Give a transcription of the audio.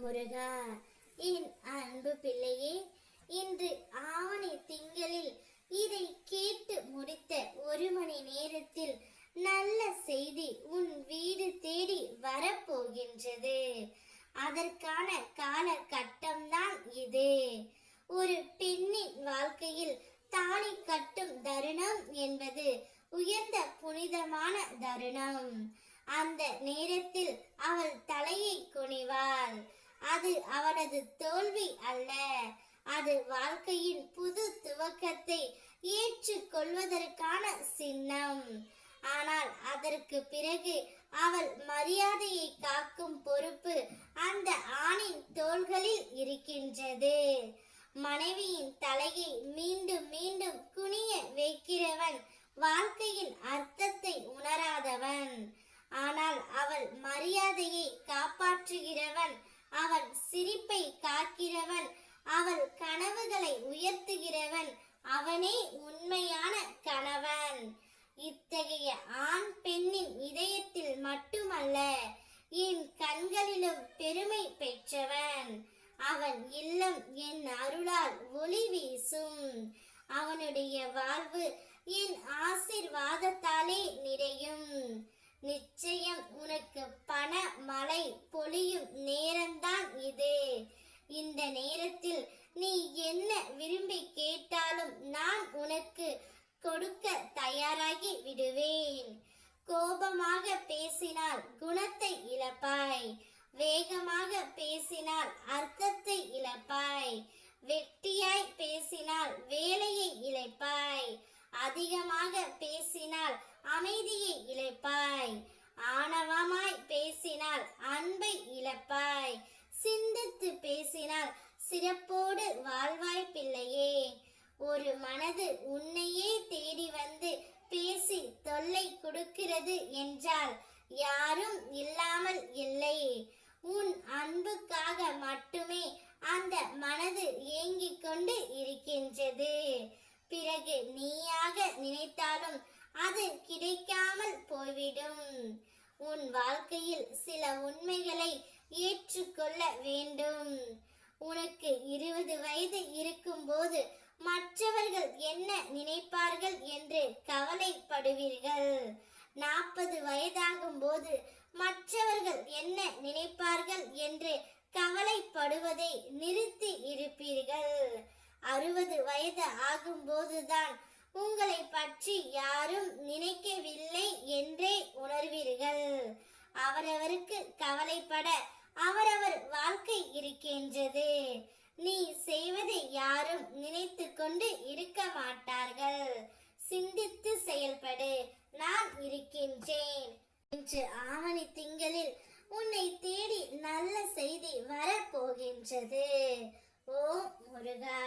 முருகா. என் அன்பு பிள்ளையே, இன்று ஆவணி திங்களில் இதை கேட்டு முடித்த 1 மணி நேரத்தில் நல்ல செய்தி உன் வீடு தேடி வரப்போகின்றது. அதற்கான காலகட்டம்தான் இது. ஒரு பெண்ணின் வாழ்க்கையில் தாலி கட்டும் தருணம் என்பது உயர்ந்த புனிதமான தருணம். அந்த நேரத்தில் அவள் தலையை குனிவாள். அது அவளது தோல்வி அல்ல, அது வாழ்க்கையின் புது துவக்கத்தை ஏற்றுக்கொள்வதற்கான சின்னம். ஆனால் அதற்கு பிறகு அவள் மரியாதையை காக்கும் பொறுப்பு அந்த ஆணின் தோள்களில் இருக்கின்றது. மனைவியின் தலையை மீண்டும் மீண்டும் குனிய வைக்கிறவன் வாழ்க்கையின் அர்த்தத்தை உணராதவன். ஆனால் அவள் மரியாதையை காப்பாற்றுகிறவன், அவள் சிரிப்பை காக்கிறவன், அவள் கனவுகளை உயர்த்துகிறவன், அவனே உண்மையான கணவன். இத்தகைய ஆண் பெண்ணின் இதயத்தில் மட்டுமல்ல, என் கண்களிலும் பெருமை பெற்றவன். அவன் இல்லம் என் அருளால் ஒளி வீசும். அவனுடைய வாழ்வு என் ஆசீர்வாதத்தாலே நிறையும். நிச்சயம் உனக்கு பண மழை பொழியும் நேரம்தான் இது. இந்த நேரத்தில் நீ என்ன விரும்பி கேட்டாலும் நான் உனக்கு கொடுக்க தயாராகி விடுவேன். கோபமாக பேசினால் குணத்தை இழப்பாய், வேகமாக பேசினால் அர்த்தத்தை இழப்பாய், வெட்டியாய் பேசினால் வேலையை இழப்பாய், அதிகமாக பேசினால் அமைதியை இழப்பாய், ஆணவமாய் பேசினால் அன்பை இழப்பாய், சிந்தித்து பேசினால் சிறப்போடு வாழ்வாய் பிள்ளையே. ஒரு மனது உன்னையே தேடி வந்து பேசி தொல்லை கொடுக்கிறது என்றால் யாரும் இல்லாமல் இல்லை. உன் அன்புக்காக மட்டுமே அந்த மனது ஏங்கிக் கொண்டு இருக்கின்றது. பிறகு நீயாக நினைத்தாலும் அது கிடைக்காமல் போய்விடும். உன் வாழ்க்கையில் சில உண்மைகளை ஏற்றுக்கொள்ள வேண்டும். உனக்கு 20 வயது இருக்கும்போது மற்றவர்கள் என்ன நினைப்பார்கள் என்று கவலைப்படுவீர்கள். 40 வயதாகும் போது மற்றவர்கள் என்ன நினைப்பார்கள் என்று கவலைப்படுவதை நிறுத்தி இருப்பீர்கள். 60 வயது ஆகும்போதுதான் உங்களை பற்றி யாரும் நினைக்கவில்லை என்றே உணர்வீர்கள். அவரவருக்கு கவலைப்பட அவரவர் வாழ்க்கை இருக்கின்றது. நீ செய்வதை யாரும் நினைத்து கொண்டு இருக்க மாட்டார்கள். சிந்தித்து செயல்படு, நான் இருக்கின்றேன். இன்று ஆவணி திங்களில் உன்னை தேடி நல்ல செய்தி வரப்போகின்றது. ஓ முருகா.